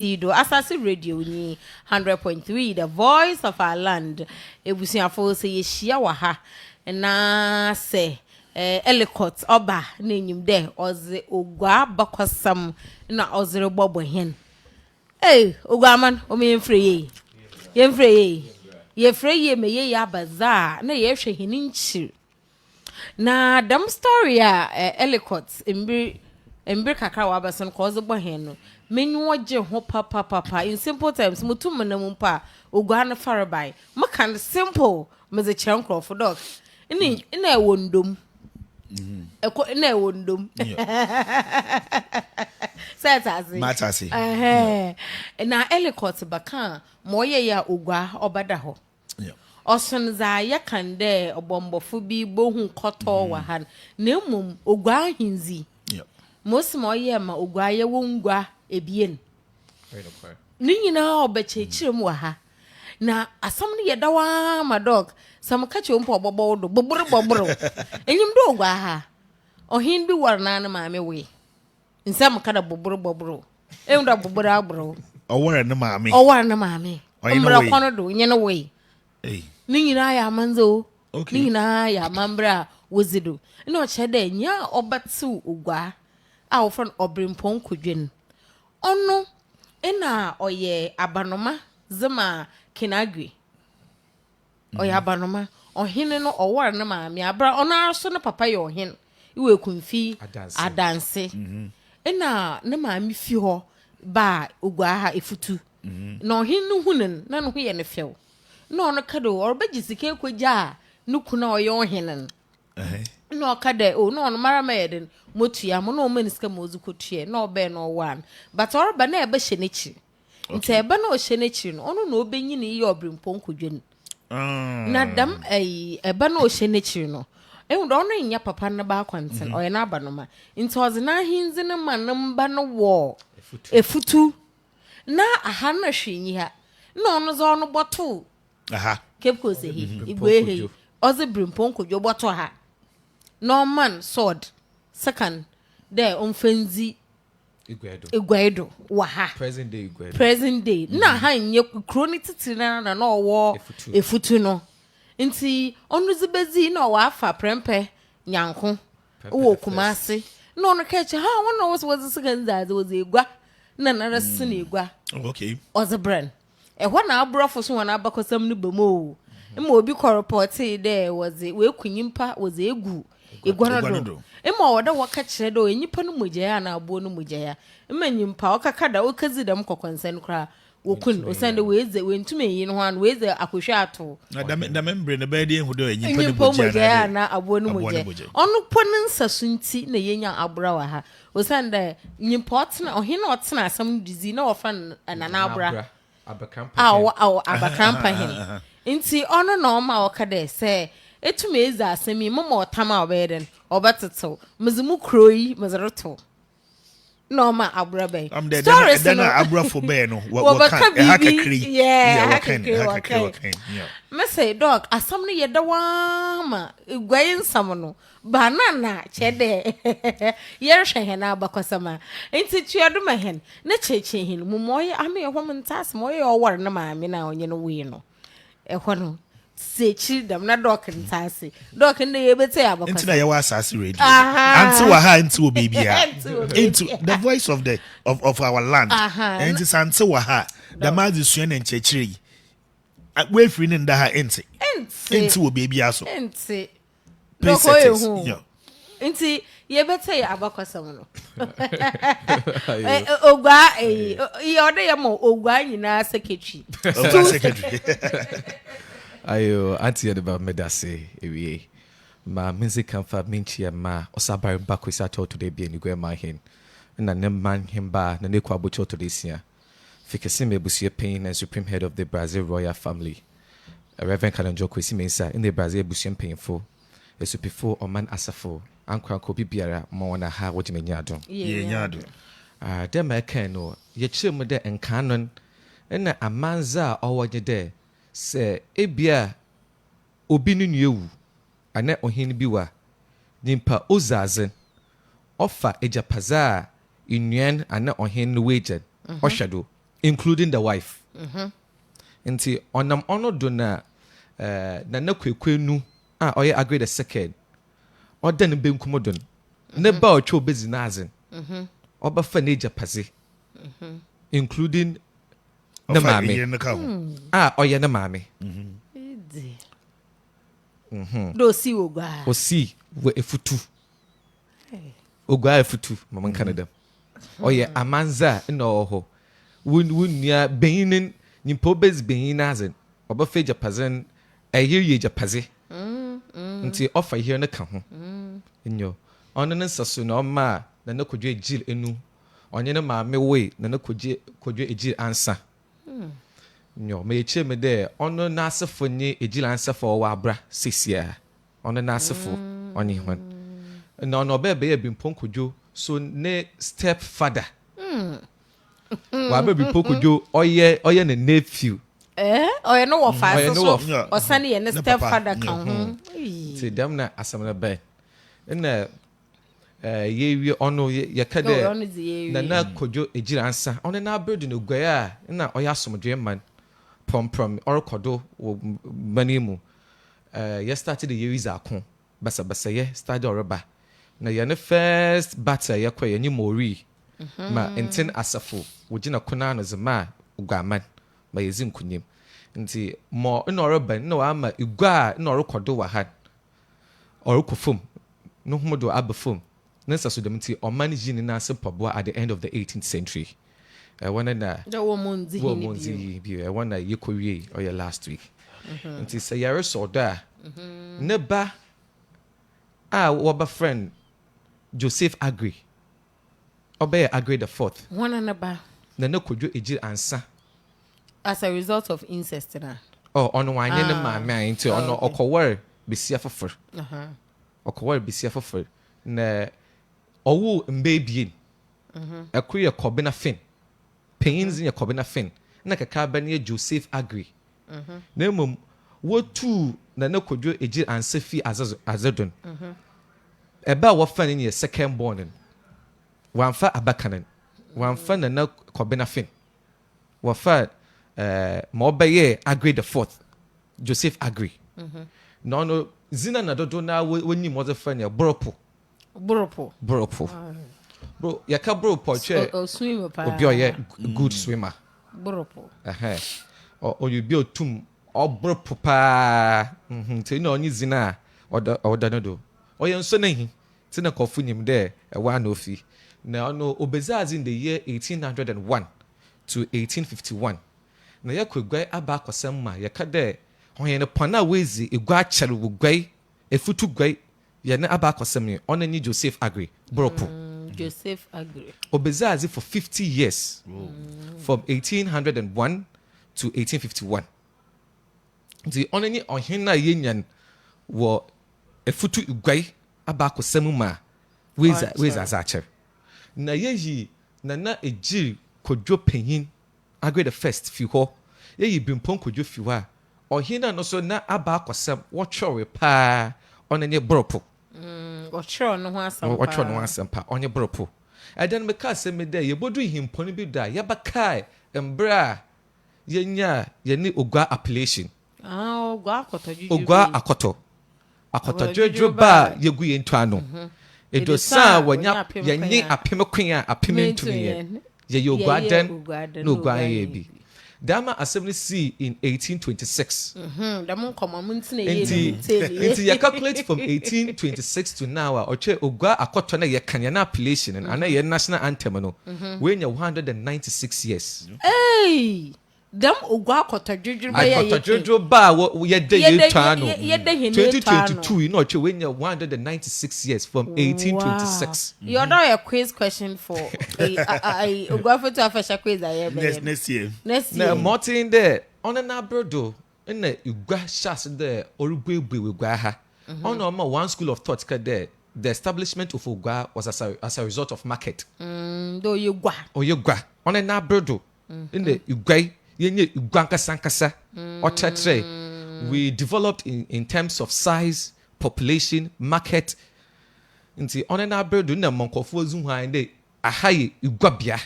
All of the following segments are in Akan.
Ido Asasi Radio ni 100.3 the voice of our land. Ebusiafo se yehia wa ha na se Elikot oba na enyim de oze Oguaa bakwasam na ozere bobo hen. Oguaa man o me yemfre ye. Yefre ye me ye ya baza na ye hwe hini nchi. Na dam story a Elikot embir kakra wa bason ko oze bo hen no. Menyo je ho papa in simple terms mutum na mumpa Oguaa na farabai makan simple meze chenkro for dog ina ewondom ina ewondom setasi matasi na Elikot baka moye ya Oguaa obada ho osonza yakande obombofo bi bohu koto wa han na mum Oguaa hinzi most moye ma Oguaa ye wongwa ebien ni nyina obechechire mu ha na asam ne yedawa ma dog sam kache ompo obobo do boboro enyim do Oguaa ha ohin bi warna na maame we nsam kada boboro enda boboro abro owara na maame mbra kono do nyene we ni nyina ya manzo ni nyina ya mambra wozido na o chede nya obatu Oguaa a ofon obrimpon kudwen ono ena oye abanoma zema kinagwe oye abanoma ohene no owar na maame abra ona so ne papa ye ohen iwe kunfi adanse ena ne maame fi ho ba Oguaa ha efutu na ohene hunen na no ye ne few na ono kado orbejisike kwagya nukuna oye ohenen no kade o no mara meden motua mo no maniska mozukotua no be no one but orba na ebe hyenechi nte ebe na o hyenechi no ono na obenyi ne ye obrimpon kodwen na dam ebe na o hyenechi no ewundo ono nya papa na ba kwanten oye na abanoma nte oze na hinzi ne manam ba no wo efutu na aha na hwenyi ha na ono zo ono boto kepko se hi igwe he oze brimpon kodwo boto ha Norman sword second there onfenzi Igwedo wa ha present day Igwedo present day na ha nye kroni titiri na owo efutu no nti onu zibezi na owa afa prempe nyanko wo kumase na onu keche ha wona was second that was Igwa na resi na Igwa okay ozebren ehwo na abrofo so wana abakosam no bemo ma obi ko report there was we kunyimpa was egu Igwanado ema wada waka kire do enyipa no mogya na abo no mogya ema nyimpa okakada okazi dam kokwansan kra wokun osande weze wentume yi no han weze akohwa ato na da membre na ba de ehu do enyipa no mogya na abo no mogya onu ponin sasunti na yenya abra wa ha osande nyimpa otena ohina otena asam dizi na ofa na abra abakrampa hin nti onu na o ma okada se etume eza asemi mama otama obeden obateto mezimu kroyi mezereto no ma abrabe stories no abra for be no what can hakakri yeah me say dog asam ne yeda wa ma egwayin sam no banana chede yerhwe hen abakosama enti tuado ma hen na cheche hen mumoye ame ehwo mentas moye owar na maame na onye no we no ehwo no sechi dam na dok ntase dok nde yebete abakwa into na yawa asasi radio until wa ha into bibia into the voice of our land and it's until wa ha the mazi suen en chechiri we free nda ha into bibia so enti doko ehu enti yebete abakwa sam no Oguaa ode yamo Oguaa nyina secretary ayo anti yadeba medase ewie ma music kamfa minchia ma osabar bakwisa to today be ni gwema hin na ne man himba na ne kwabo to this year fikese mebusie pain and supreme head of the Brazil royal family Reverend Kananjo Kwesi Mensa in the Brazil busie painful esupifo oman asafo ankwa ko bibiara ma wona ha wojime nyado ye nyado dem eken no ye chiremu de enkanon na amanza owoje de se ebia obi nu ewu ane ohin bi wa nimpa ozazen ofa ejapaza inuen ane ohin wejen ohwedo including the wife. Nti onam ono do na na kwekwe oye agree the second. Oda ne benkum do. Ne ba otwo bezinazen. Oba fa na ejapaze. Including the mame. Oye ne mame. Do si Oguaa. O si we Efutu. Oguaa Efutu mama Canada. Oye amanza na oho. Wunya benin nyimpo bez beninazen. Oba fa ejapazen ye ejapaze. Nti offer here na ka ho. Nyo. Ono ne nsaso na oma na Kodwo Egyir enu. Onye ne maame we na Kodwo Egyir ansa. Nyo me eche me de ono na asefo nye Egyir ansa fo wa abra sesia. Ono na asefo onye hwan. Na ono bebe bimpon Kodwo so ne step father. Wa be bimpon Kodwo oye ne nephew. Oye no wo fa so. Osane ye ne step father kan ho. Ti dem na asamna be. Na ye ono ye kade na Kodwo Egyir ansa ono na abredu no Oguaa na oya asomdwe man prom orokodo manimu ye started the years akon basa ye started oreba na ye ne first battle ye kwaye ni mori ma enten asafo wogina kona no zema Oguaa man ma yezin kunyim nti mo na oreba na wa ama Oguaa na orokodo wa had orokofom no homodo abafom nessa so dem ti oman jini na se poboa at the end of the 18th century. One na the woman bi one na yekowie or your last week. Nti say yare so da. Ne ba woba friend Joseph Agri. Obey Agri the fourth. One and ba. Na Kodwo Egyir ansa. As a result of incest na. Oh, ono wanye ne maame nti ono okowar besia fofor. Okowar besia fofor. Na owu mbebien akuye kobina fin pains in kobina fin na kaka ba ne Joseph Agri na mum wotu na Kodwo Egyir ansafi azadon eba wo fan ne second born wanfa abakanan wanfa na kobina fin wafa ma obaye Agri the fourth Joseph Agri no zina na dodo na woni mo ze fan ya Boropo. Bro, yaka Boropo che. Swimmer pa. Obi oye good swimmer. Boropo. O you be otum o Boropo pa. Te no onyi zina oda no do. Oye nso na hi. Te na Kofi nim de wa na ofi. Na ono obezazi in the year 1801 to 1851. Na yakogwai aba akosem ma yaka de hoye ne pona wezi egwa chere wogwai efutu gwai ye ne aba akosem on ni Joseph Agri Boropo. Joseph Agri. Obezazi for 50 years. From 1801 to 1851. The only ohina yenyan wo efutu igwai aba akosem ma weza zacher. Na yeyi na Egyir Kodwo panyin Agri the first fi ho. Yeyi bimpon Kodwo fi wa. Ohina no so na aba akosem wo chore pa onenye Boropo. Ochro no asampa onye Boropo. Eden me ka se me de ye bodu himponi bi da ye bakai embra yenya ye ni Oguaa appellation. Oguaa akoto jojo ba yegu ye ntwano. Edosa wanya yenye apemekwan apementumi ye Oguaa den no Oguaa ye bi. Dama Assembly C in 1826. Until you calculate from 1826 to now, Oguaa akoto na ye kanya na appellation and ye national anthem no. When you 196 years. Hey, Dam Oguaa akoto jojo ba ye de ye tano. 2022 you know when you 196 years from 1826. You're not a quiz question for Oguaa for to after quiz next year. Na Martin there on an abrodo in the Oguaa shas there orugwe Oguaa ha. On one school of thought there the establishment of Oguaa was as a result of market. Do you Oguaa on an abrodo in the Oguaa yenye Oguaa sankasa ochetre we developed in terms of size, population, market. Nti on an abrodo na monkofo zu hwan de ahaye Oguaa bia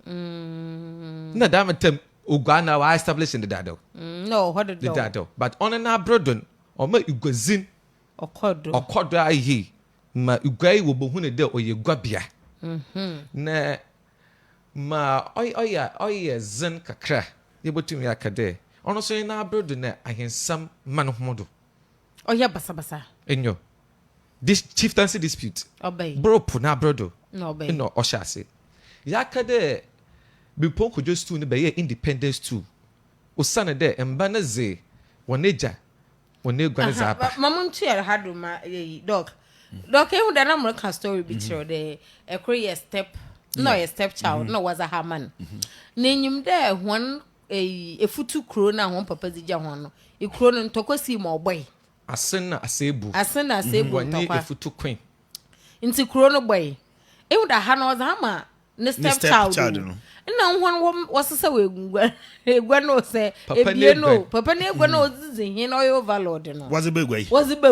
Na damatem Oguaa na wa establish in the dado. No, what did The dado. But on an abrodon or ma Ugazin Kodwo ayi ma Oguaa wo bohune de oyegwa bia. Na ma oya zin kakra yebotumi akade. Ono so na abrodon na ahensam man homodo. Oya basa. Enyo. This chieftaincy dispute. Obey. Boropo na abrodo. No obey. No oshase. Yakade Bipon could just to be independence too. Usana de mbana ze waneja one gwanazapa. Mamon chair had my dog. Dog came with an American story picture. The a career step, no a stepchild, no was a haman. Name there one a futu crona, one papa the John. A cronan tokosi more boy. Asena asebu. Asena asebu one a futu queen. Into chrono boy. It would a hand was hammer. Ne stepchild. Na one was a way no say papa ne no zihin oil overload no was a big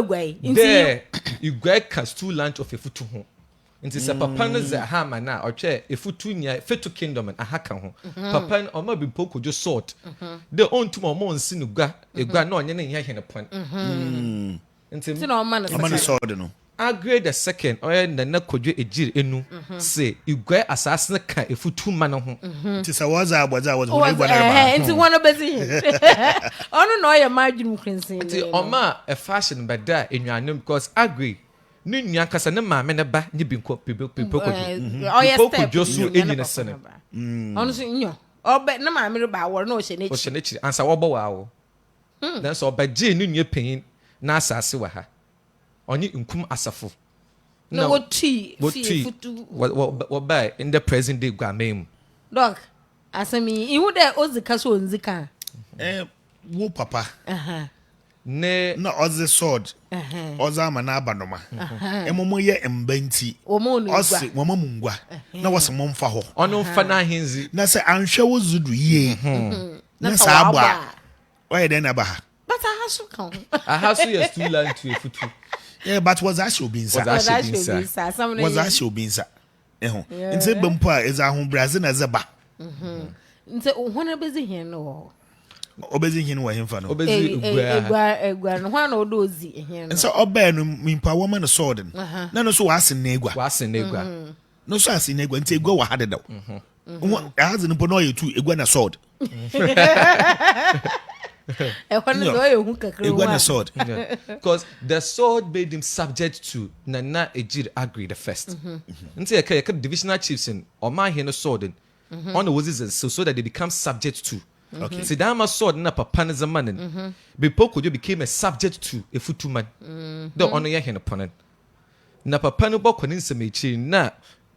way there you get cast 2 land of Efutu ho nti se papa no ze ha ma na oche Efutu nya Efutu kingdom and ahaka ho papa o ma bi poko jo sort the on to mo nsi no gua egua na onye ne hene pon nti no man sword no Agree the second or na Kodwo Egyir enu say Oguaa asasne ka Efutu man ho tisa was one nti one obezi ono no ye margin krinsin nti oma a fashion beda enwanem because agree ni nua kasa ne maame ne ba ni binko people Kodwo so eni ne sene ono so nyo obe na maame re ba wor na o hye ne chi ansa wo bo wa wo na so obaje ni nua peyin na asase wa ha onye nkum asafo no what Efutu what by in the present day gwamem dog asemi ihu de ozika so onzika wo papa ne na oze sword oza ama na abanoma emomo ye mbanti osi womo mungwa na wose momfa ho ono fa na hinzi na se anhwe wo zudu ye na sa agba oye den na ba ha but ahasu kan ahasu yes 2 land to Efutu. Yeah, but was actually being sa. Was actually being sa. Nti bempo a eza ho Brazil na zeba. Nti ohona bezi hin no. Obezi hin wo hemfa no. Obezi egwa no hwana odo ozi hin no. Nti oba no mimpa wo ma no sword. Na no so wasen na egwa. No so asen na egwa nti egwa wa hadeda. Ahazi no no ye tu egwa na sword. Because the sword made him subject to Nana Egyir agree the first. Nti eka divisional chiefs in Oma here no sword on the wizards so that they become subject to. Okay. See that sword na papa na zaman. Before Kodwo became a subject to Efutu man. The honor here no opponent. Na papa no boko ni nsemachi na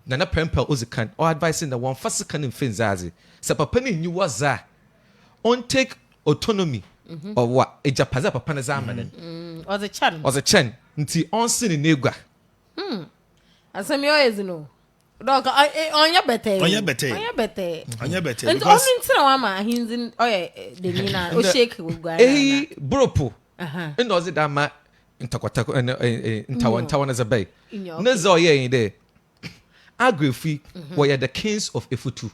Nana Prempel Ozikan or advising the one first can in Finzazi. So papa ni knew was that on take autonomy or what a japaza papa na zaman or the chan nti on sin in negwa asemi oyezi no dog onya bete and only ntina wa ma hinzin oye de nina o shake Oguaa Boropo and does it ama ntakwata ntawa na zabay na zo ye de agrefi were the kings of Efutu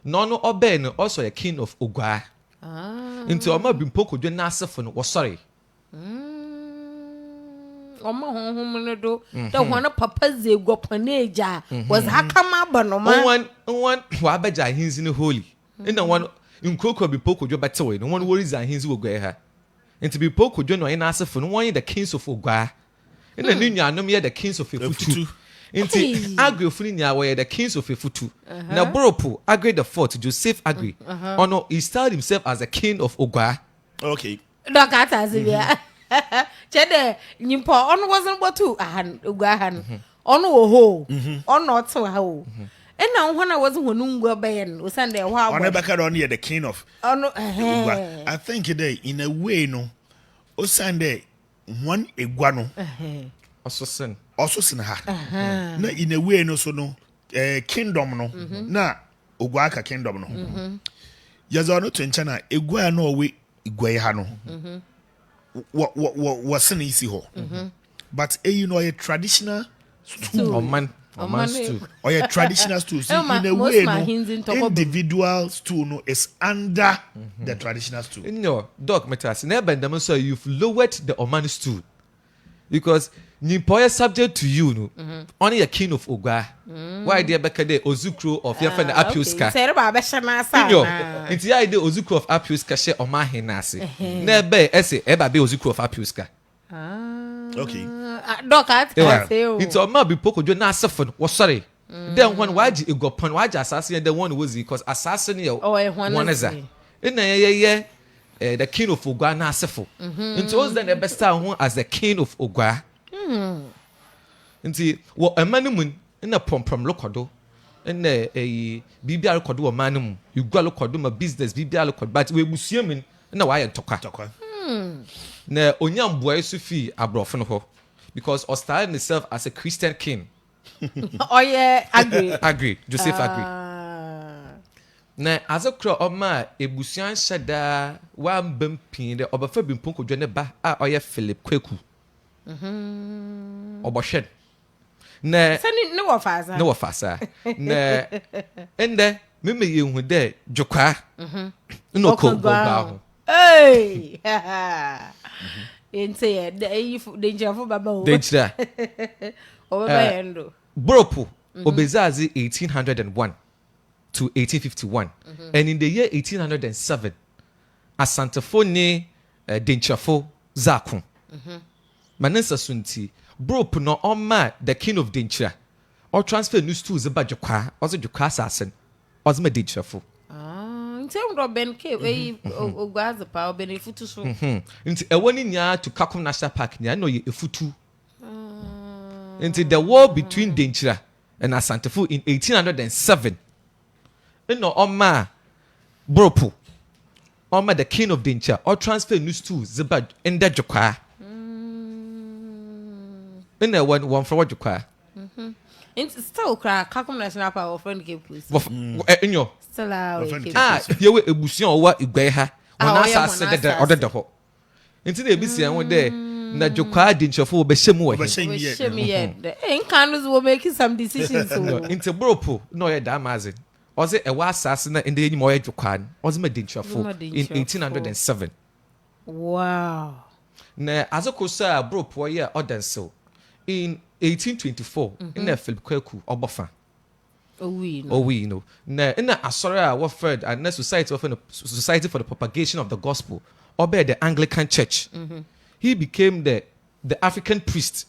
no obe no also a king of Oguaa into Oma bimpo Kodwo na asefo no wo sorry Oma honhom no do the one papa ze gwapaneja was hakama banoma one wa abeja hinzi no holy ina one nkoko bimpo Kodwo betewe no one worries and hinzi Oguaa ha into bimpo Kodwo no ina asefo no one the kings of Oguaa ina ni nuanom ye the kings of Efutu Inti agree funi nya were the kings of Efutu. Na Boropo agree the fourth Joseph agree. No, he styled himself as the king of Oguaa. Okay. Doc atazibia. Chede nyimpo ono wasn't what to Oguaa han. Ono wo ho. Ono to ho. And now when I wasn't Hununga Ben, was Sunday wow. On never on the king of Oguaa. I think in a way no. O Sunday one iguano. Also sin ha na in a way no so no kingdom no na Oguaa ka kingdom no yazo no twenchana Oguaa no we Oguaa ha no what sin isi ho but you know a traditional man Oman stew. Or your traditional stew. See, in a way, no, individual stew no is under the traditional stew. No, Doc Metas, never them so you've lowered the Oman stew. Because Nimpoya subject to you, no, only a king of Oguaa. Why dear Bekade Ozukro of your friend Apuska? It's the idea Ozukro of Apuska share on my henasi. Never essay ever be Ozukro of Apuska. Okay. Doc, it's all my be poco do not suffer. Was sorry. Then one why you go pon why assassin the one was because assassin you one is that. In the king of Oguaa na sefo. Into us then the best one as the king of Oguaa. Into what a manum in a prom lokodo. In a BBR kodo manum. You go lokodo my business BBR lokod but we museum in a wire toka. Na onyam boy sufi abrofo ho because or styling himself as a Christian king. Oh yeah, agree. Joseph agree. Na azokro oma ebusuan shada wa mbempin de obafa bimpon kodwo ne ba a oye Philip Kweku. Oboshen. Na sani ne wo fasa. Na ende meme yehu de jokwa. No ko ba ho. Hey! Say danger for Baba. Danger. Boropo Obezazi 1801 to 1851. And in the year 1807, Asantefone Denchafo Zakun. Manensa Sunti, Boropo no Oma, the king of Dencha, or transfer news to Zabajokwa, or the Jokwa assassin, or the Denchafo. Ntendo Ben K Oguaa power Ben Efutu so. Nti ewoni nya to Kakum National Park nya no ye Efutu. Nti the war between Denchira and Asantefo in 1807. No Oma Boropo. Oma the king of Denchira or transfer news to Zebad in the Jokwa. In the one for what Jokwa. It's still crack Kakum National Park or friend game please. In your you were a busion or what you gay her. When I said that order the hole. Into the BC one day, na Jokwa Denchafo Beshemu. Ain't candles will make some decisions. Into Boropo, no, a damazin. Was it a war assassin in the anymore Jokwan? Was my Denchafo in 1807. Wow. Na Azokosa Boropo ya order so in 1824 in the Philip Kweku Obofa. Oh we know. Na in the Asora Warford and the Society for the Propagation of the Gospel, or by the Anglican Church. He became the African priest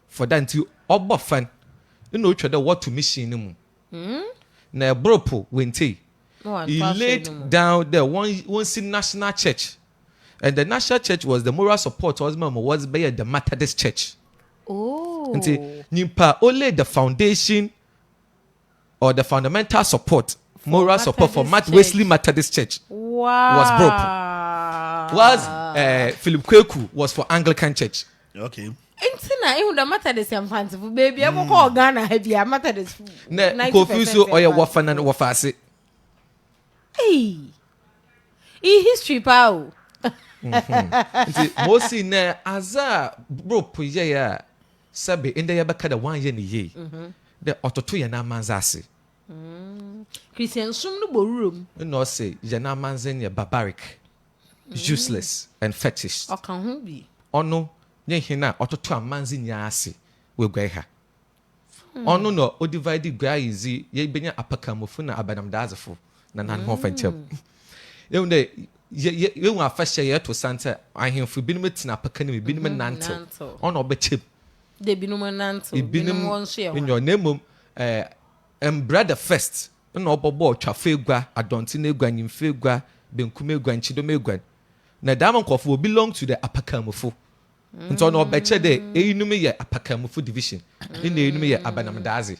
for that until Obofan. You know each other what to mission. Na Boropo went he laid down the one national church. And the national church was the moral support was by the Methodist Church. Oh. Until Nimpa only the foundation or the fundamental support, moral support for Wesley Methodist Church was Boropo. Was Philip Kweku was for Anglican Church. Okay. Intina even the Methodist and fanciful baby. I'm call Ghana heavy a Methodist. Ne Kofi so or your wafan and wafase. Hey, history pow. Mosi ne aza Boropo ya sabe in the yabaka the 1 year ni ye. The ototo ya na manzasi. Christian sum no borum. No say ya na manzen ya barbaric, useless and fetish. O kan ho bi. Ono nye hina ototo amanzi nya ase we gwa ha. Ono no o divide gwa izi ye benya apakamofo na abanamdazefo na nan ho fantem. Ye ye wa afahye ye to santa ahemfo binom tina apakane binom nanto. Ono obechem. De binom nanto. Binom won so ye. In your name brother first no obobo twafe gwa adonte na gwa nyimfe gwa benkume gwa nchidome gwa na diamond kofo belong to the apakamofo nto no obeche de enume ye apakamofo division ina enume ye abanamdaze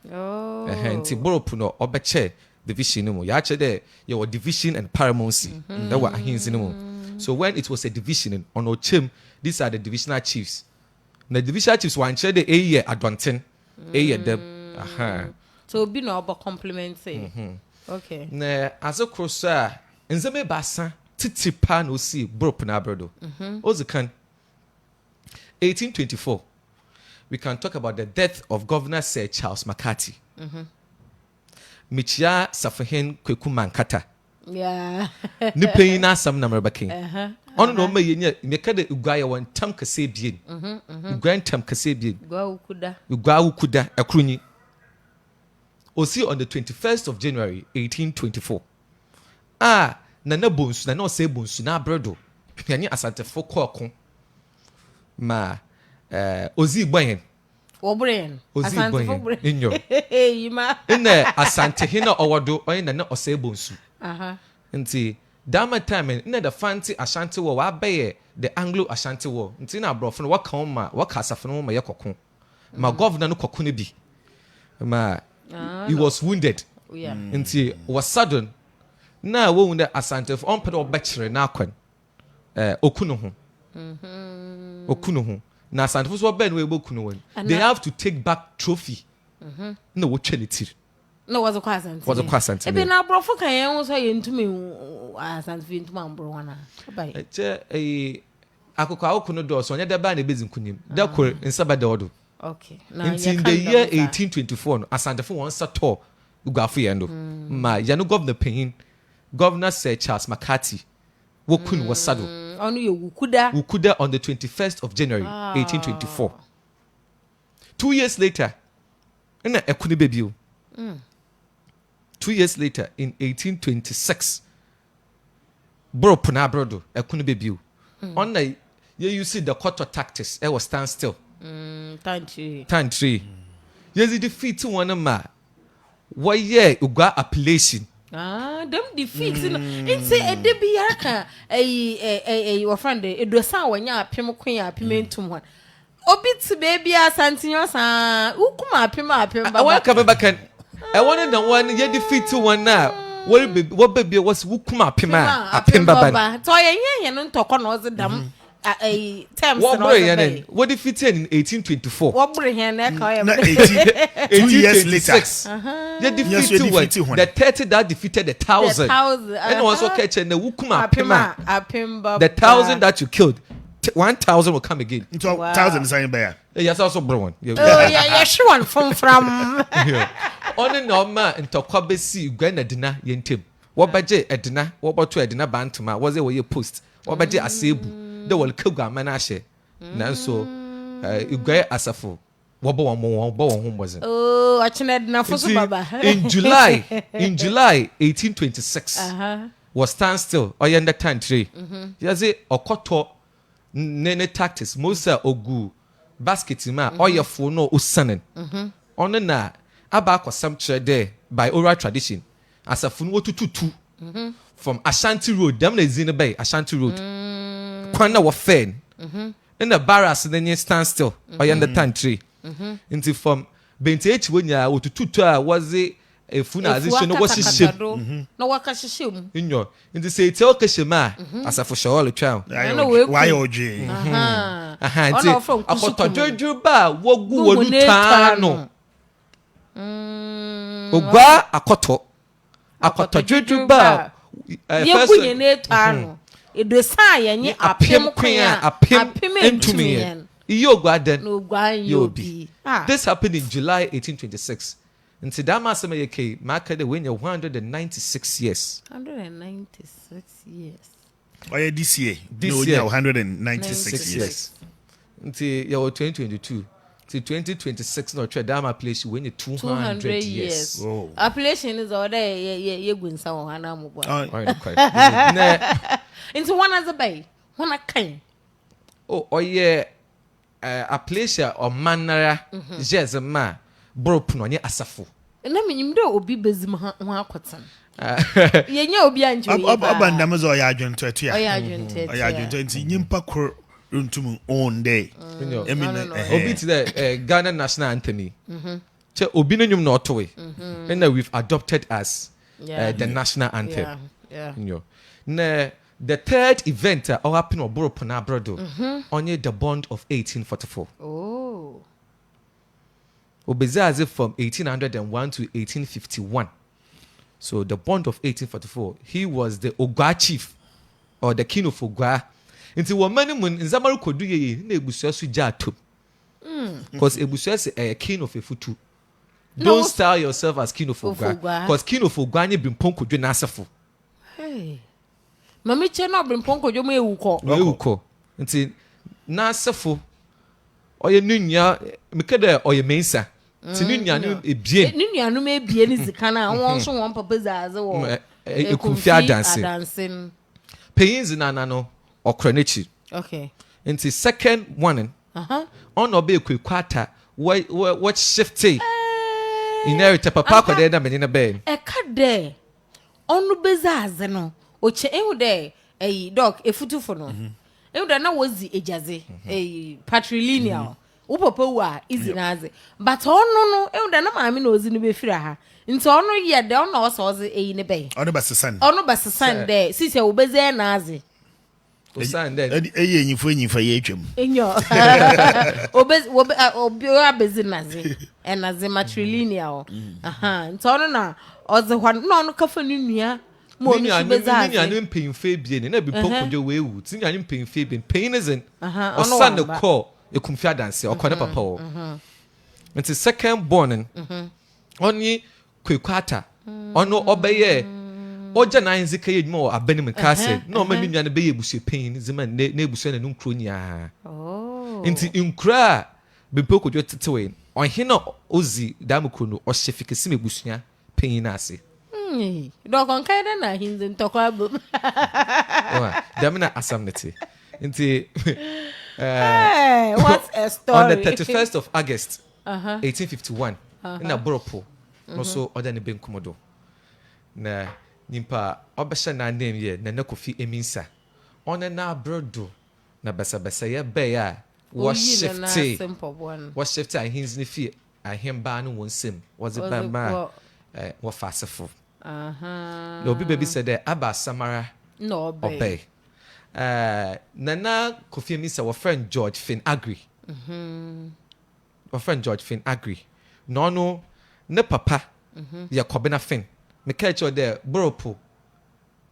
nti Boropo no obeche division no ya che de ye division and paramountcy that were ahinzi no so when it was a division on ochem these are the divisional chiefs na divisional chiefs wan che de ye adonten dem so be no about complimenting. Okay. Na azokrosa nzeme basa titi pa no si Boropo na brodo. Ozikan 1824 we can talk about the death of Governor Sir Charles McCarthy. Michia Safahen Kweku Mankata. Yeah. Nipe na sam na mrebake. Ono no ma yenye meka de Oguaa ye won tam kase bien. Oguaa tam kase bien. Oguaa ukuda akrunyi. Osi on the 21st of January 1824. Nana bonsu na no say bonsu na bredo. Yani asantefo kokon. Ma ozi gbayen. Obrain. Ozi gbayen. Inyo. Yima. Ine asante hina owodo oyin na osay bonsu. Nti dama time in the fancy Ashanti war wa beye the Anglo Ashanti war. Nti na brofo no waka ma waka asafo no ma yekokon. Ma governor no kokon bi. Ma he was wounded. Yeah. Nti was sudden na wo wounded Asante on pedo obekire na akwan. Okuno ho. Okuno ho. Na Asante so ben we bokuno won. They have to take back trophy. No wo tweliti. No, was a question. Was a question. Ebe na brofo kan yen so ye ntumi asanfi ntumi ambro wana. Bai. Akoko akono do so nya da ba na bezin kunim. Da kor nsaba da odo. Okay. In the year 1824 no asantefo won sato uguafo yendo. Ma ya no Governor Sir Charles McCarthy wokun wasado. Onu ye wukuda on the 21st of January 1824. 2 years later na ekunu bebiu. 2 years later, in 1826, Boropo and Nana ekunu bebiu. On the you see the Kodwo tactics, it was stand still. Time tree. You defeat one ma. Why Oguaa appellation? Them defeats in say a debiaka your friend it do sound when ya pim queen ya pimentum one. Obit baby Santinho ukuma pim. I want to come back. I wanted the one you defeat one now. What baby was wukuma pima a pimba. So I ain't talk on was a dam a term. What defeated in 1824? What bring here 2 years later. You defeated the 30 that defeated the 1,000. And also catching the wukuma pima a pimba. The 1,000 that you killed. 1,000 will come again. 1,000 is saying bear. Yes, also brown. Oh yeah, sure one from. On and on ma into Kwabesi Grenadina yentem. What budget Edina? What about to Edina Bantama? Was it where you post? What budget a sebu? The will kill Gamanache. Nanso, Uguaa Asafo. What home was it? Oh, I can't enough for Baba. In July 1826, was standstill or yonder time tree. Yes, it or Koto Nene tactics, Mosa Ogu, basket ma, or your phone no usanen. On the na. Abak was some there by oral tradition as a funwo to from Ashanti Road, damn in the bay, Ashanti Road. Kwana wa fen. In the barras then you stand still or yonder tan tree. Into from Bente when ya to was a funazation was his ship. No waka shim. In your in the say tell Kashima as a for sure all the child. Why OJ? A Jojo ba wogu tano. Oguaa akoto juju ba yekunye netano edosa yenye apem kwan apem entumi iyo Oguaa den Oguaa yobi. This happened in July 1826. Nti dama sema yake maka de when you 196 years. 196 years. Oh yeah, this year 196 years. Nti you 2022. 2026 no trade dama place when you 200 years. Oh. Appellation is all there ye gunsa wo hana mo boy. Into one as a bay. One a kind. Oh yeah appellation or manara jezema Boropo no nye asafo. Na menyim do obi bezim ho akotan. Ye nya obi anju ye. Abandam zo ya adwonto etu ya. Oya adwonto. Oya adwonto nti nyimpa kor runtum on day. Obi to the Ghana national anthem. Che obi no nyum na otowe. And we've adopted as the national anthem. Yeah. The third event happened on Boropo and Nana only the bond of 1844. Oh. Obezaze from 1801 to 1851. So the bond of 1844, he was the Oguaa chief or the king of Oguaa. Until one man in Zamaru Kodu ye na ebusua su ja atom. Because Ebusua is a king of Efutu. Don't style yourself as king of Oguaa. Because king of Oguaa ni Brimpong Kodwo n'asefo. Hey. Mami che na Brimpong Kodwo mo ewuko. Ewuko. Nti n'asefo oye nunya mekede oye mensa. Nti nunya no ebie. Nunya no ebie ni zika na won so won papa zaze wo. Ekumfi adanse. Payins nana no okra nechi. Okay. Nti second one. On obe kwata what shifty. Inherit papa ko dey na me na be. E ka de. Onu bezaze no. Oche ehu de dog efutufo no. Ehu de na wozi ejaze patrilineal. Wo papa wa easy naze. But onu no ehu de na maami na ozi no be fira ha. Nti onu ye de onu oso ozi ne be. Onu basesan. Onu basesan de sisi wo beze naze. Osan de. Eye nyifo ye atwam. Enyo. Obi abezi naze. Enaze matrilineal. Nti onu na ozi hwa no onu kafa ni nua. Mo ni bezaze. Ni anu mpemfe bie ne na bi pokojo wewu. Ti ni anu mpemfe bie. Pain isn't. Osan the call. Ekumfi adanse okone papa wo. Nti second born oni kwekwata ono obeye oja na nzika yedma wo abanim kase na o manu nwane beye busu pain zima na ebusu na nkro nya. Nti nkra bepo kodwo tetewe ohina ozi damukro no ohyefikesi mebusuya pain na ase. Do kon kai na hinzi ntokwa bu. Damina asamnete. Nti what a story. On the 31st of August 1851 in a Boropo also other ne ben komodo na nimpa obesha na name ye na Kofi Amissa on na brodo na basa ye be ya was shifty ahins ne fie ahemba no wonsem was it ba wa fasefo the obi baby said there aba samara no obey Nana Kofi Amissa wa friend George Finn agree. Wa friend George Finn agree. No ne papa ya Kobena Finn. Me catch you there Boropo.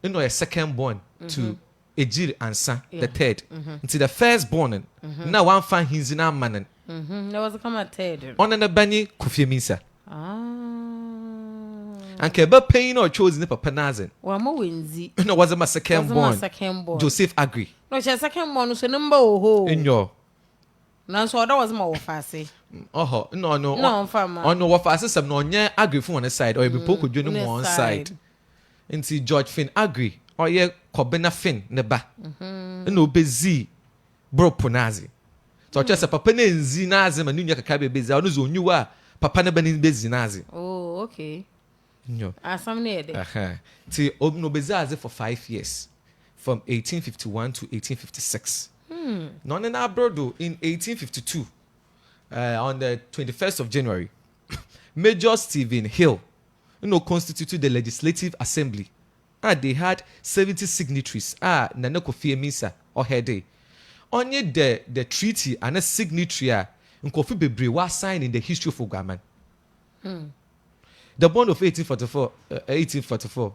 You know a second born to Egyir Ansa the third. Until the first born now one fan his in our man. There was a come at third. On an abani Kofi Amissa. And keba pain or chose ne papa nazin. Wa mo wenzi. No was my second born. Joseph agree. No, she second born so number ho. In your. Na so that was more fast. No. No, farmer. On no what fast some no nya agree from one side or be poco do no one side. Nti George Finn agree or ye Kobena Finn ne ba. No bezi Boropo nazi. So just papa ne nzi nazi ma nunya kaka be bezi onu zo nyuwa papa ne ba ne bezi nazi. Oh, okay. No. Asam ne de. Ti no bezaze for 5 years from 1851 to 1856. None in Abrodo in 1852 on the 21st of January Major Stephen Hill constituted the Legislative Assembly. They had 70 signatories. Nana Kofi Amissa or her day. Only the treaty and a signatory Kofi Bebre was signed in the history of Oguaa. The bond of 1844,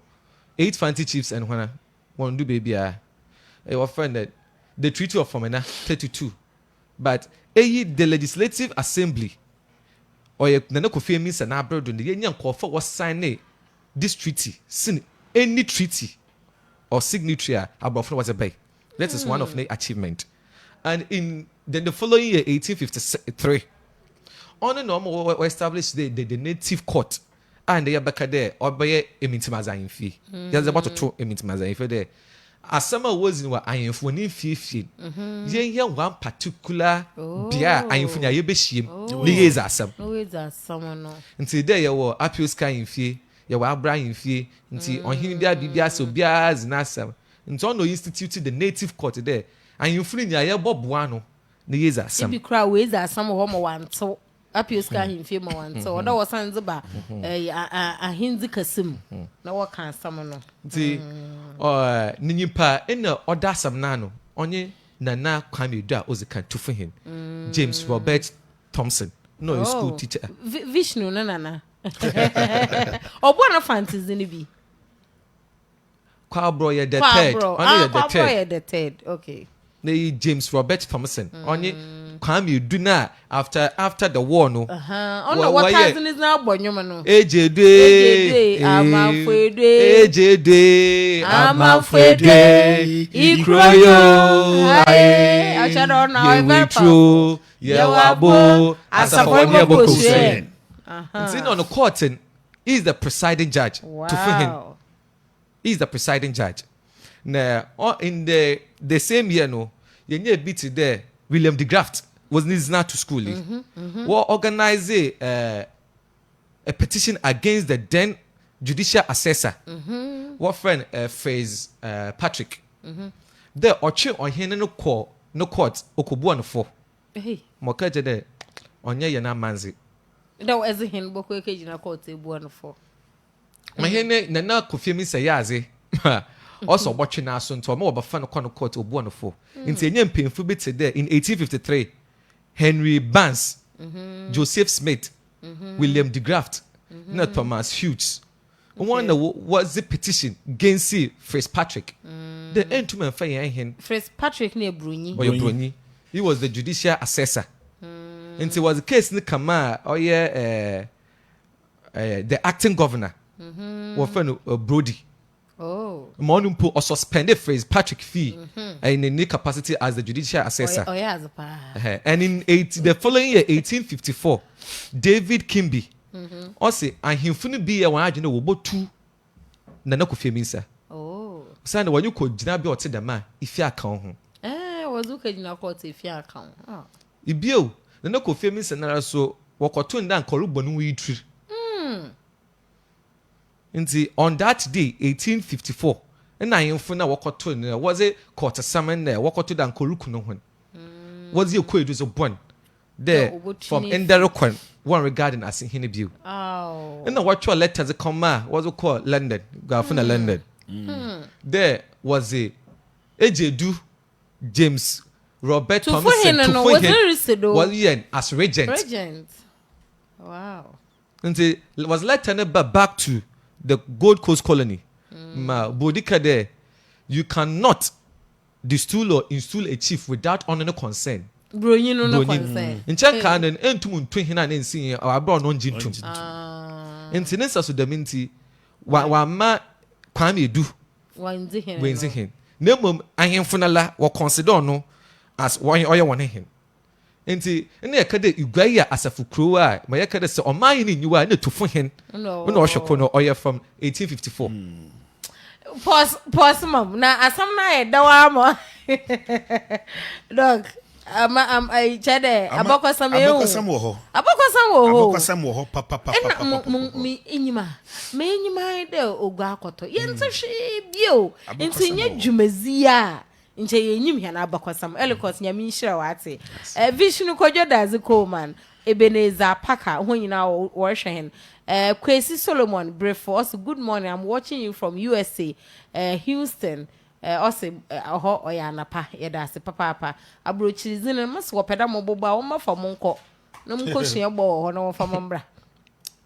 8 fancy chiefs and one do baby your friend that the Treaty of Fomena 32. But the Legislative Assembly or Nana Kofi Amissa na Abrodo the Yenyan Kofi was signing this treaty. Any treaty or signatory above was a bay. That is one of the achievement. And in the following year, 1853, on and on we established the native court. And they are back there or by a mintimazain fee. There's about to a mintimazain for there. As summer was in what I am for any fee. Yen one particular beer, I am for your bishim. These are some. Always are someone. Until there you were up your sky in fee, you were Brian fee, until on him there be so beers and assam. And so no instituted the native court there. And you fling your Bob Wano. These are some. If you cry ways are some of one so. Up your sky in film one, so that was Sanzaba a Hinzi Kasim. No, what can someone the Nipa in the Odasam Nano, only Nana Kwame Da was a can to for him. James Robert Thompson, no school teacher. Vishnu Nana. Or one of fancies in the B. Quabroy the third. The third, okay. The James Robert Thompson, only Kwame Duna after the war no. Oh, what cousin is now Bonyumano? AJD Amafede Ikroyo I don't know true Yawabo Asafonia Bokose. Sitting on the court is the presiding judge. Wow. To him. He's the presiding judge. Now, in the same year, no, you need beat there. William de Graft was not to school. What organize a petition against the then judicial assessor. What friend phrase Patrick. There oche on him no court okubu on 4. Hey, Mokaje there onye yana manzi. That was a hin book na court ebu on 4. My hene nana Kofi Amissa yaze. Also watching us on to more about fan court obu on 4. In Tenyem painful bit there in 1853. Henry Barnes, Joseph Smith, William de Graft, not Thomas Hughes. One was the petition against Fitzpatrick. The end to my fire Fitzpatrick near Bruni. He was the judicial assessor. And it was a case in the Kama or the acting governor. One friend Brody. Oh. Monumpo or suspended Fitzpatrick fee in a new capacity as the judicial assessor. Oh, yeah, and in the following year, 1854, David Kimby. Also, and him funny be a one agent of 2 Nana Kofi Amissa. Oh. Son, when you could Jinabi or the man, if you account him. Was looking in a court if you account. If you, Nana Kofi Amissa, and so walk or turn down Korubonu tree. On that day, 1854, and I am for now walk or turn, was a quarter summon there, walk or to down Korukuno. Was your quid was a one there from Enderokwan, one regarding us in Hinebue. Oh. And what your letters come was called London, Garfina London. There was a Egyir James Robert Thompson was as regent. Wow. And it was later back to the Gold Coast colony. Ma Bodika there, you cannot distill or install a chief without honor consent. Brony no consent. In Chanka and Entum twin hin and seeing our brown non jintum. Incidents as the minty, wa ma Kwame do. When's him. No, I am funala or consider no as one or one him. Enti ene yakade Oguaa asafu krowa ma yakade se oman ni nyiwa ne to fo hen no ohweko no oye from 1854 pause mom na asam na e dawa mo dog I chede abokosam wo ho papa me enyima de Oguaa akoto yense hwe bio enti nye dwumazia nche yenyim hia na abakosam elikos nyame nhira wate vision Kodwo dazi Coleman Ebenezer Parker honyina wo hwe hen Kwesi Solomon Brefo also good morning, I'm watching you from USA Houston also ho oyanapa yeda se papa abrochirizin mas wo peda moboba wo mafa monko no mko hia bo ho no fa mombra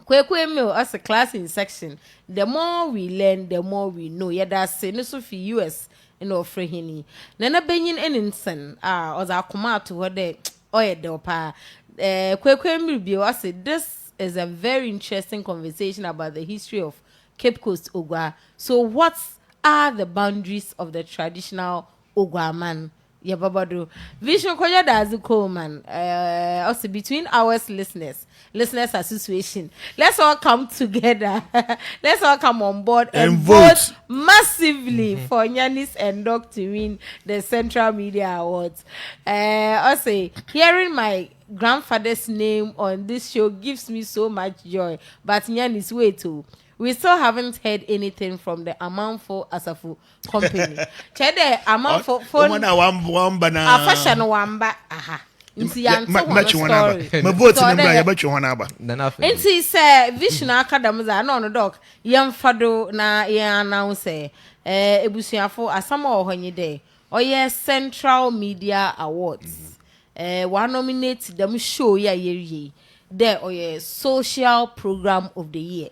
kwekwe as a class in section the more we learn the more we know yeda se no so fi US in ofre hini nana benyin eninsen oza akoma to wode oyede opa kwekwe mbibio I said this is a very interesting conversation about the history of Cape Coast Oguaa. So what are the boundaries of the traditional Oguaa man? Yeah, babado. Vision Kodwo dazi Coleman. Also between our listeners association. Let's all come together. Let's all come on board and vote massively for Nyanis and Doc to win the Central Media Awards. Also, hearing my grandfather's name on this show gives me so much joy. But Nyanis, wait too. We still haven't heard anything from the Amanfo Asafu company. Chede Amanfo phone. Afasha no wamba. Aha. Inti story. My vote number ya betwe hona aba. Inti say Vision Academy za no doc yemfado na ya announce ebusuafo asama ohonye de. Oye Central Media Awards. One nominate them show ya yeri. There oye Social Program of the Year.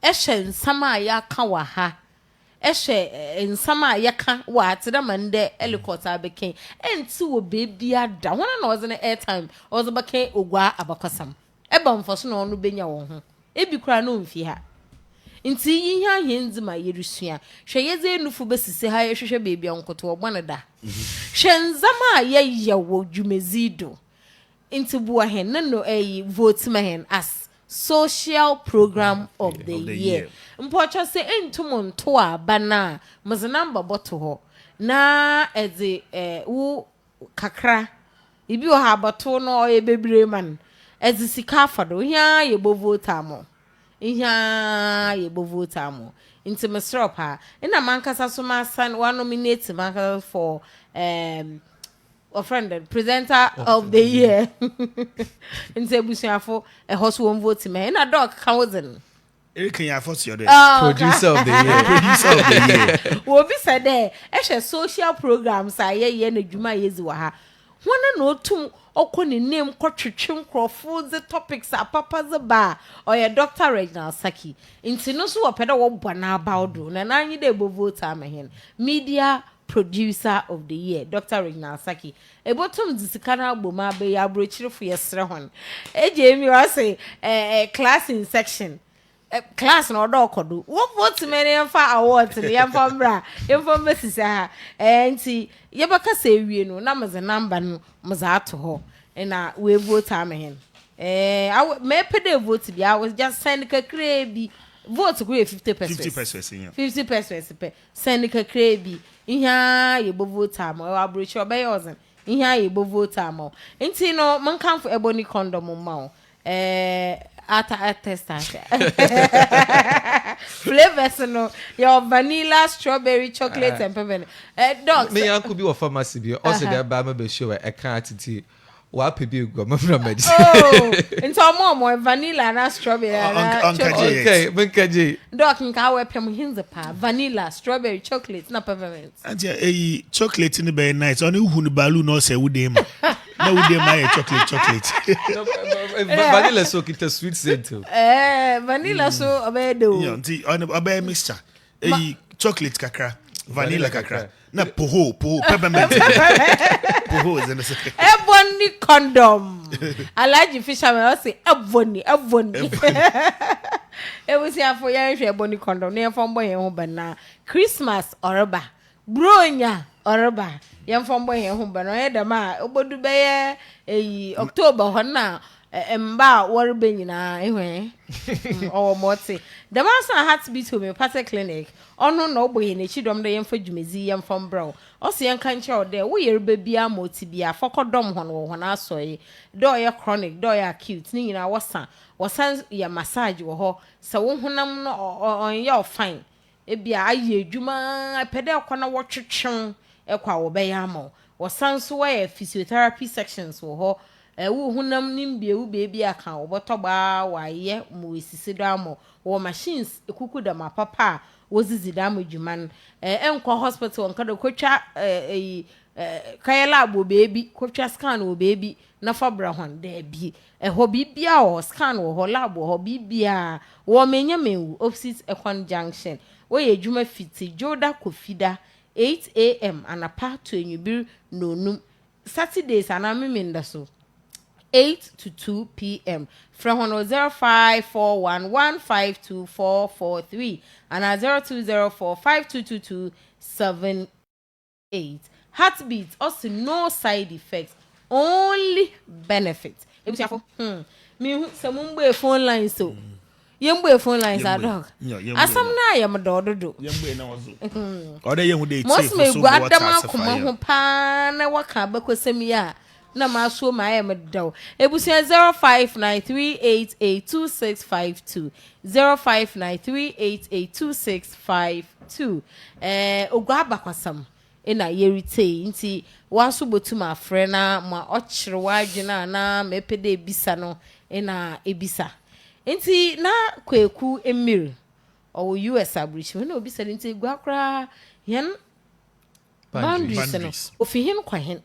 Eshen sama ya kan wa ha ehwe nsama yeka wa ateda mande helicopter beken enti wo baby ada wona na oze na airtime oze beken Oguaa abakosam eba mfoso na onu benya wo ho ebi kura no mfi ha nti yi ha henzi ma yerusua hwe yeze nufu besisi ha yehwehwe baby onkoto ogbane da hwe nzama ye wo dwumezido nti buwa hen no vote ma hen as social program of the year. Mpocho se entum nto abana mzenamba boto ho na eze wo kakra ibi o ha boto no oye bebre man eze sika fado hia ye bo vote amo hia ye bo vote amo nti mesrop ha ina mankasa so ma san wa nominate mankasa for offended presenter of the year nti ebusuafo host won vote me na dog cousin Eric ya force your producer of the year producer of the year wo bi said e hwe social programs aye na dwuma yezi wa ha wona na otum okoni name kotwetwe nkrofo the topics apapa ze ba oye Dr. Reginald Saki nti no so opeda wo bona about do na anyi de bo vote amahen media producer of the year Dr. Reginald Saki ebotum disikana agboma be ya brochirefo yesre hon ejemi wa say class in section class na odo kodo wo vote many emfa award ni emfa mbra emfa mesisa ha enti yebaka se wie no na meze number no meze ato ho na we vote amahen me pede vote bi I was just send kakra bi vote go 50%. 50% pe send kakra bi ihe ye bo vote am o abrochi obey ozen ihe ye bo vote am enti no mankanfo ebony condom ma o ata test flavors no your vanilla strawberry chocolate and peppermint dogs me yanku bi wo pharmacy bi o se dey ba ma be show e kan atiti wa pebi go ma from med into more vanilla na strawberry na chocolate okay benkaji dog nka we pem hinze pa vanilla strawberry chocolate na peppermint anje chocolate ni be nice oni hu ni balu no se wude ma na wude ma ye chocolate vanilla so kita sweet scent vanilla so obedo yo nti obe mixture chocolate kakra vanilla kakra na poho peppermint poho is in the ebony condom alaji fisherman say ebony e we say for yan hwe ebony condom na yefo mbo yen ho bana Christmas oroba bronya oroba yefo mbo yen ho bana ye da ma obodu be ye October ho na mba worbe nyina ehwe o moti the master heartbeat homeopathic clinic ono na oboye na chidom de yemfa dwumezi yemfa mbra o se yanka nche o de wo yerba bia moti bia fokodom ho no ho na asoye do ye chronic do ye acute ni nyina wosan ya massage wo ho se wo honam no on ye fine e bia aye adwuma pede akwa na wo twetwen ekwa wo be ya mo wosan so ye physiotherapy sections wo ho wo hunam nimbie wo bebi aka obotoba waye mo esisi do amo wo machines ekuku da mapapa wo zizi da amdwuman enko hospital nka do kwatwa kaya lab wo bebi kwatwa scan wo bebi na fabra hon da bi ho bibia o scan wo lab wo bibia wo menya mewu opposite Ekwan junction wo ye dwuma fiti joda kofida 8 am anapa to enyubir nonum Saturdays anamemenda so 8 to 2 p.m. from 0541152443 and 0204522278. Heartbeat also no side effects, only benefits. Me some phone lines so. Yemwe phone lines are dog. Asam na yam do. Yemwe na wazo. Oda yemu dey most me guadama kuma ho pa na waka bekwasem ya. Na maso ma em do ebusia 0593882652 0593882652 Oguaa bakwasam ina yerite nti waso botum afre na ma ochire wadwena na mepede ebisa no ina ebisa nti na kweku emir owo US abrichi na obisa nti Oguaa kra yen boundaries no ofihin kwahen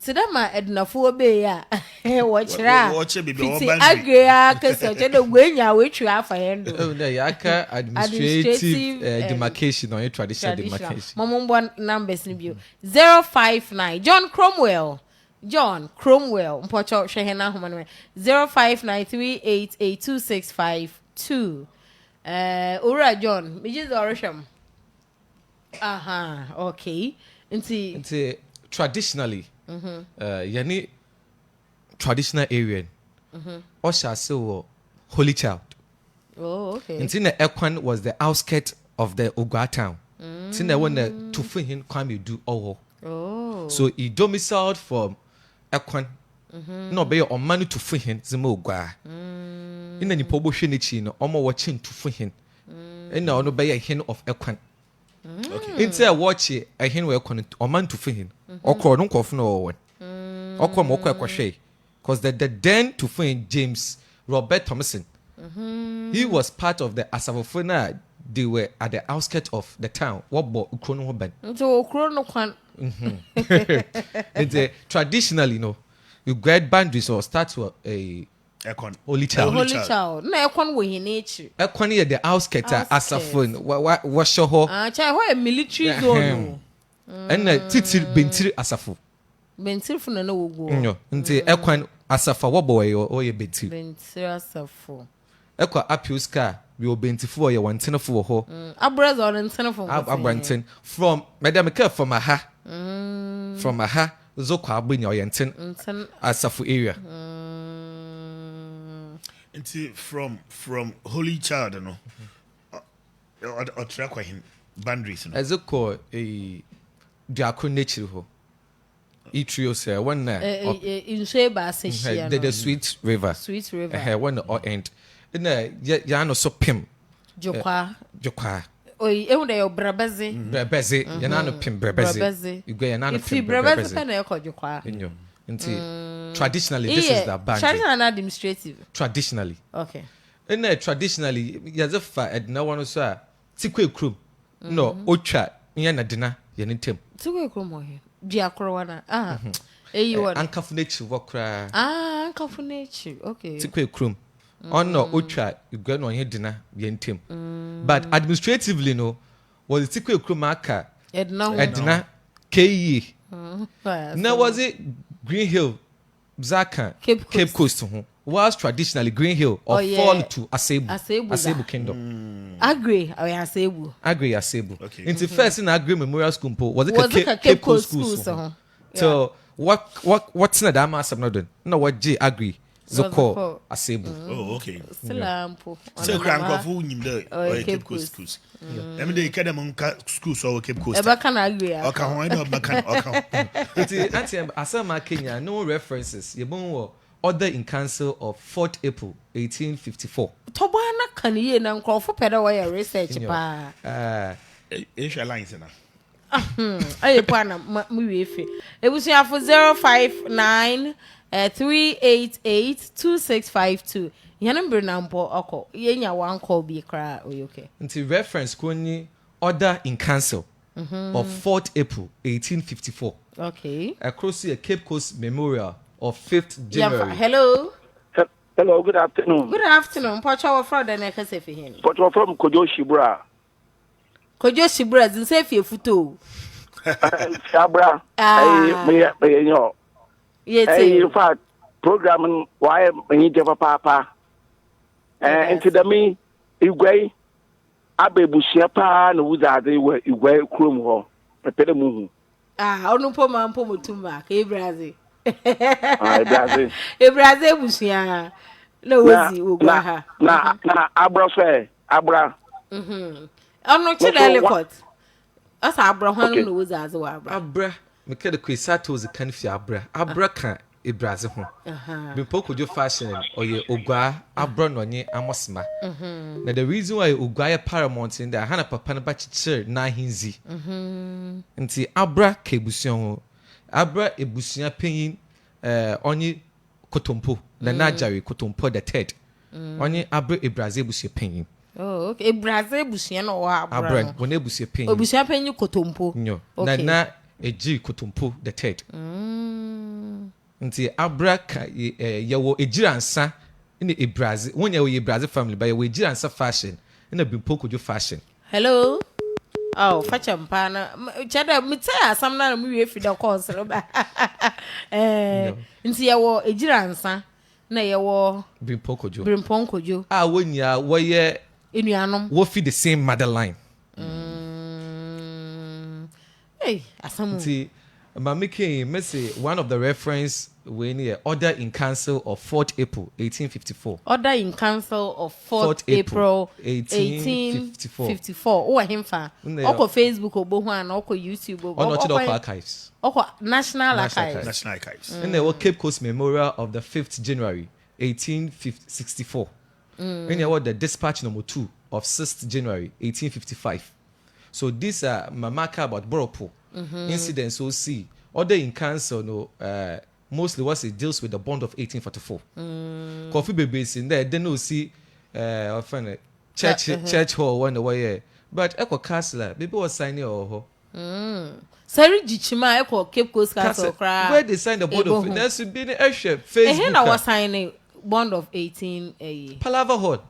Tidama ednafo be ya. Wachira. Wache bibi Fiti obanzi. agria kese chede gwenya wetu afa yendo. Oh, no, yaka administrative demarcation or traditional demarcation. Momombo numbers ni bio. 059 John Cromwell. Mpocho shehena humanwe. 0593882652. Ura John, me just orisham. Aha, okay. Into traditionally, yani traditional area, or shall say Holy Child. Oh, okay. Into the Ekwan was the outskirts of the Oguaa town. Since when the Tufu hin kwame do all. Oh. So he domiciled from Ekwan. No be on manu Tufu hin zimo Oguaa. In the Nipobo Shinichi no omo watching Tufu hin. And now no be a hin of Ekwan. Okay. Into a watch a hin we Ekwan or man Tufu hin. Okro no kof no one. Okro mo kwa kwashe. Because the then Tufu hin James Robert Thomason. He was part of the Asavofona. They were at the outskirts of the town. What bought Ukrono Ben? So Ukrono Kwan. Traditionally, you grade boundaries or start to a Holy Child. Holy Child. No, Ekwan we in nature. Ekwan near the outskirts Asafon. What show her? Chai, what a military zone. And Titi Bentiri Asafu. Bentiri for no go. No, until Ekwan Asafa what boy or your Bentiri. Bentiri Asafu. Ekwa Apiuska. We will be for your one tenor for her. Abras or in tenor for Abranton from Madame Kerr from Aha. From Aha, Zoka bring your yenten Asafu area. From Holy Child, no. Or track him boundaries. As a core a diacon nature ho. Trio say one in Sheba say the Sweet River. Sweet River. One or end. In a Yano so pim. Jokwa. Oi, eunde Brabezi. Brabezi, Yanano pim Brabezi. You go Yanano pim Brabezi pen e ko Jokwa. Traditionally, this is the boundary. Traditional administrative. Traditionally. Okay. In traditionally, Yazafa and no one so Tikwe Krum. No, Ocha, Yana Dina, Yanitim. Tikwe Krum or here. Diakrowana. You want Uncafunature Wakra. Uncafunature. Okay. Tikwe Krum. No, Ocha, you go on your dinner, Yantim. But administratively, no, was the Tikwe Krumaka. Edna K. Now was it Green Hill, Zaka, Cape Coast, was traditionally Green Hill or fall to Asebu Kingdom. Agree, I Asebu. Okay. In the first in Agri Memorial School, was it Cape Coast School? So what's not that mass of Northern? No, what J agree. Zoko Asebu. Oh, okay. Stilampo. So Crankofu in the Cape Coast schools. I mean, the academy schools or Cape Coast. I can agree. Okay, why not Bacan? Asama Kenya, no references. Yebon order in council of 4th April 1854. Tobana can ye and call for pedaway research. Asia lines now. I it was here for 059 3882652. Yanumber number oko. Yenya one call be cry okay. Until reference kuni order in council of 4th April 1854. Okay. Across the Cape Coast Memorial of 5th January. Hello. Hello, good afternoon. Good afternoon. Pocho from the next for him. Pocho from Kodwo Shibra. Kodwo Shibra in Kings of Efutu. Shabra. In fact, programming why we need papa. Into the me, Igwe, Abe Bushiapa, and Wizard, Igwe Krum Ho, prepare mu. Onupo Mampo Mutumba, Brazil. Brazil Bushia. No, Uguaa. Na Abra say, Abra. No Chidele. That's Abraham no Wizards or Abra. Mekede kwisato ze kan fi abra ka ebraze ho bimpo kojo fashion or ye Oguaa abra no nye amosema na the reason why Oguaa paramount in there hana papa na ba chichir na hinzi nti abra ka ebusuan ho abra ebusuan panyin onye kotompo na najari kotompo the third onye abra ebraze ebusuan panyin. Oh, okay. Ebraze ebusuan no wa abra wona ebusuan panyin ebusuan panyin kotompo nyo na Egyir Kotumpo the third. nti abraka yewo ejiransa ina ebrazi wonya we ebrazi family ba yewo ejiransa fashion ina bimpo Kodwo fashion. Hello. Oh, facha mpana. Chada mitaya samna na mwe fida course roba. Nti yewo ejiransa na yewo bimpo Kodwo. Bimpo Kodwo. Wonya wo ye enuanom. Wo feed the same mother line. Hey, asamu. Nti Mamike message one of the reference when order in council of 4th April 1854. Order in council of 4th April 1854. Oh, himfa. Oko Facebook obo ho an oko YouTube obo. Oko archives. Oko National Archives. National Archives. And there was Cape Coast Memorial of the 5th January 1864. And there was the dispatch number 2 of 6th January 1855. So these are mamaka about Boropo incidents. So see, order in council no mostly what it deals with the bond of 1844. Kofi babies in there, then no see often church hall one the way. But Echo Castle, people was signing or Sari Jichima Echo Cape Coast Castle where they signed the bond of there should be an Facebook. I was signing bond of 18 Palava Hall.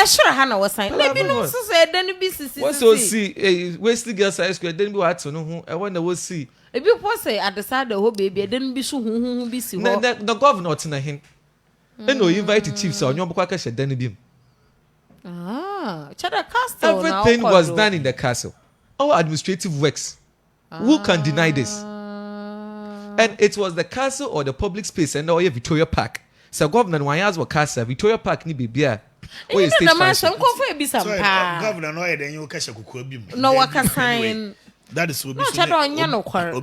Sure, Hannah was saying. Maybe no, so said, then be what's so see Wesley Girls High School, then be what to know. I wonder what see. If you say at the side of the whole baby, then be so who be see. The governor to him. Then no invite the chiefs on your book, then be. Cheddar Castle. Everything was done in the castle. Our administrative works. Who can deny this? And it was the castle or the public space and all Victoria Park. So governor wanyas wa castle Victoria Park ni bibia. Oh, state fashion. Governor no then you kasha kuku bi. No waka sign. That is what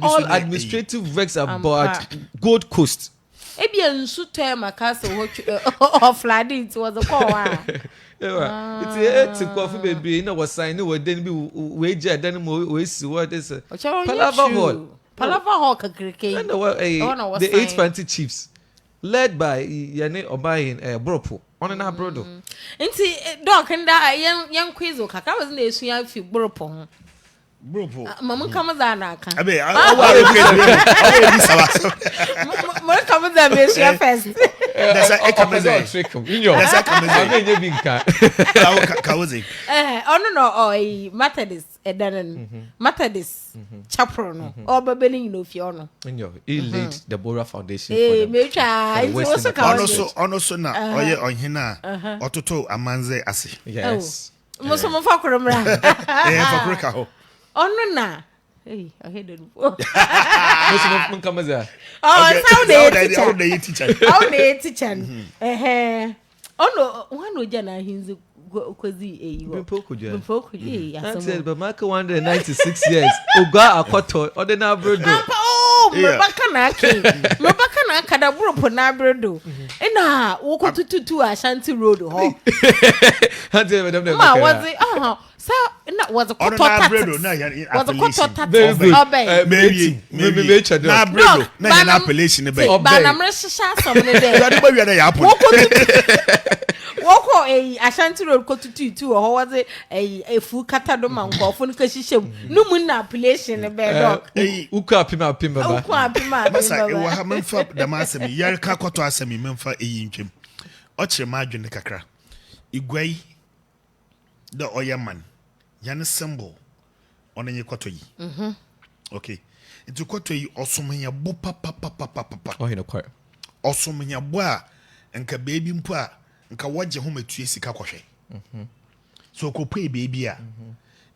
all administrative works about Gold Coast. Ebia nsu term castle of flooding it was a call. It's Kofi baby no was sign no then be wager then we see what is Palava Hall. Palava Hall kakrike. And the 8 fancy chiefs led by Yane Obayin Boropo on an abrodo. Nti doc nda yan quiz o kaka was na esu ya fi Boropo. Boropo. Mamun kama za na aka. Abe Mo kama za me esu first. That's a comedy trick. That's a comedy. Kawozi. No Methodist Methodist chapel no. O babeni no fi ono. He laid the Bora Foundation for them. Me try. It was a ono so na oye onhina ototo amanze ase. Yes. Mo so mo fa koromra. Fa koreka ho. Ono na. Hey, I heard it. Mo kama za. Oh, how they teacher. How they teacher. Ono one oja na hinzu kozi Bimpo Kodwo. I said but mark 196 years. Oguaa akoto ordinary brodo. Mabaka na kada Boropo na brodo. Ina wo ko tutu Ashanti road ho. Hante madam dem. Ma was it so na was a koto brodo na was a koto maybe na brodo na na appellation be. Ba na mre shisha some ne there. You dey wi na ya happen. Woko Ashanti road ko tutu ho was efu kata do man ko fun ka shishem no mun na appellation be dog. Uka pima baba. Masa e wa ha memfa da masemi yar ka koto asemi memfa eyi ntwem. O kire ma adwene kakra. Igwai the oyaman yan symbol onenye koto yi. Okay. Itu koto yi osomnya bo papa. Oh he no kware. Osomnya bo a nka baby mpo a nka woje ho matue sika kohwe. So ko pay baby a.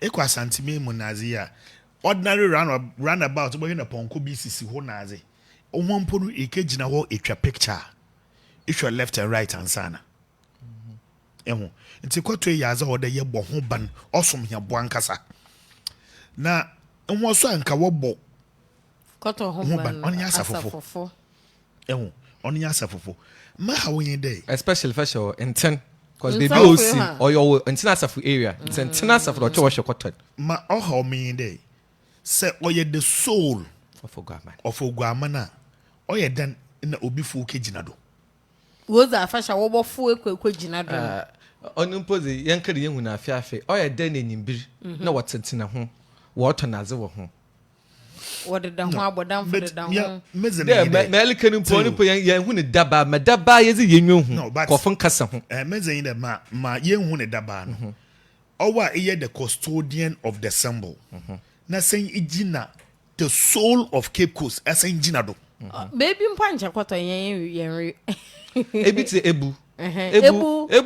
Ekwa santime mu nazi a ordinary roundabout bo na ponko BCC ho nazi. Omompo no ekegina ho etwa picture. If you left and right and sana. Ehu. Nti kwato yaza ho da ye bo ho ban osomhia bo ankasa. Na enwo so anka wo bo kwato ho ban onya asafofo. Ehu. Onya asafofo. Ma ha wo yin dey. Especially for sure in 10 because baby o see or your international area. It's international for the kwato. Ma o ha o yin dey. Say oye the soul of Oguaa. Of Oguaa na. Oye dan na obi fu kegina do. Was a fashion wo fu ekwe do. Onimpoze yankari yenhu na afiafe. Oye dan enyimbi na watentina ho. Wato naze wo ho. what the down abodam for the down yeah melikanu poni po yan hu ne daba ma daba ye zi yenwu hu kofon kasa hu mezen de ma yen hu ne daba no owa eye the custodian of the symbol na sen igina the soul of Cape Coast esen igina do baby mpancha kwato yen ebiti ebu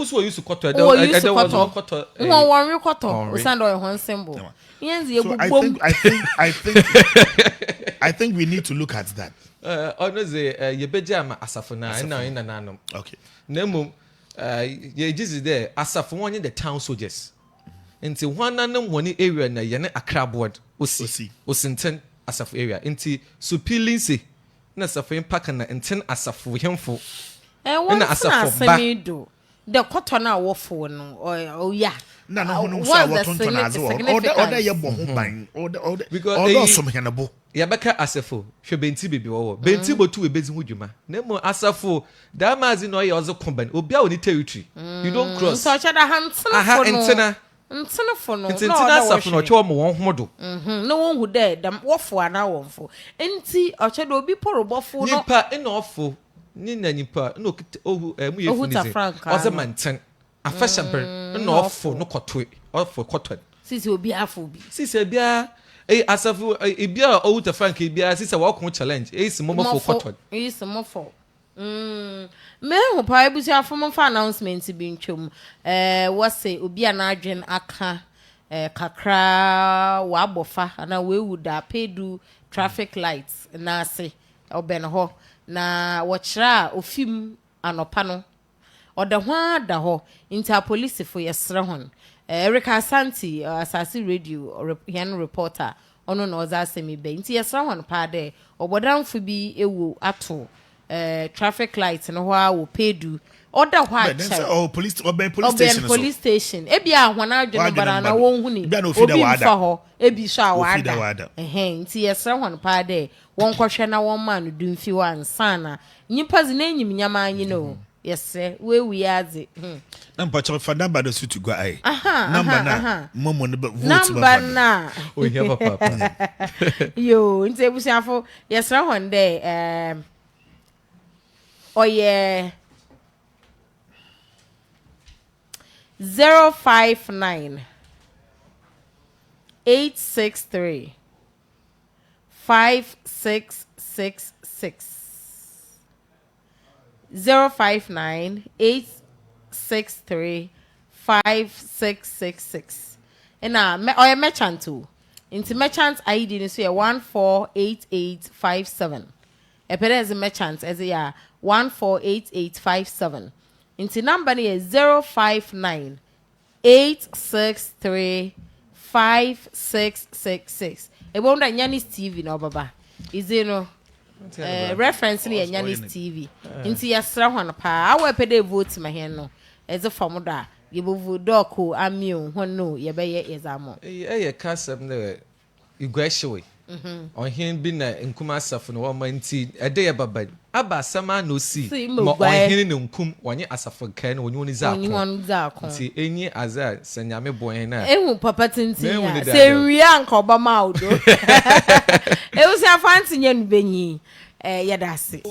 so we use to kwato kwato won worry kwato usando e hon symbol yenzi ebu bom I think we need to look at that honestly ye beja ma asafo na ina nanom okay nemo ye jizi there asafo won the town soldiers nti hwananam woni area na ye ne Accra board osinten asafo area nti supilinse na asafo impaka na enten asafo hemfo na asafo ba the cotton na wofo no ya na no hono so wotonto na azo order ye bo ho ban order som henabo ya beka asafo hwe benti bebi wo benti botu ebezi ho dwuma na mo asafo da mazi no ye ozo komban obi a woni territory you don't cross so cha da hantsena for no ntina asafo no che mo won hodo no won hu de dam wofo ana wonfo enti o che do obi porobofo no nipa ina ofo ni na nipa no ohu mu ye funize oze manten afasha ber na ofo no kotwe ofo kotwe sisi obi afo bi sisi bia asafo bia ohu ta frank bia sisi wa ko challenge simo fo kotwe simo fo me ho pa ebusi afom fa announcement bi ntwom wose obi ana adwen aka kakra wa abofa na we wuda pedu traffic lights na ase oben ho na wochira ofim anopa no oda ho ada ho inter police fo yesre hon Erika Santi asasi radio hen reporter ono na oza asemi be inti yesre hon pa de obodamfo bi ewu ato traffic lights no ho a wo pedu oda ho a police station ebi a ho na adwene bara na won hu ni obi fa ho ebi so a wada nti yesre hon pa de won kwohwe na won man du mfi wa ansana nyipa zi na enyim nyama anyi no yesre we aze number cho fa number do suit go ai number na momo no vote number na o ya papa yo nti ebusiafo yesre hon de oye 059 863 5666 059 863 5666 and oye merchant too into merchant ID ni so 148857 epede merchant as ya 148857 into number is 059 863 5666 ebonda nyani TV no baba izeno reference ni nyani TV into yasra hwan pa awe pede vote ma hen no eze fomoda yebuvu doko amio hono yebeye ezamo kasem ne igwahwe on bi na nkum asafo no woma nti ede ye baba aba sama no si ma on ne nkum wonye asafo kan no woni za ko nti enyi aza sanyame boen na ehu papa tintin ya se wia nka obama odo e usi afanti nye nubenyi yedase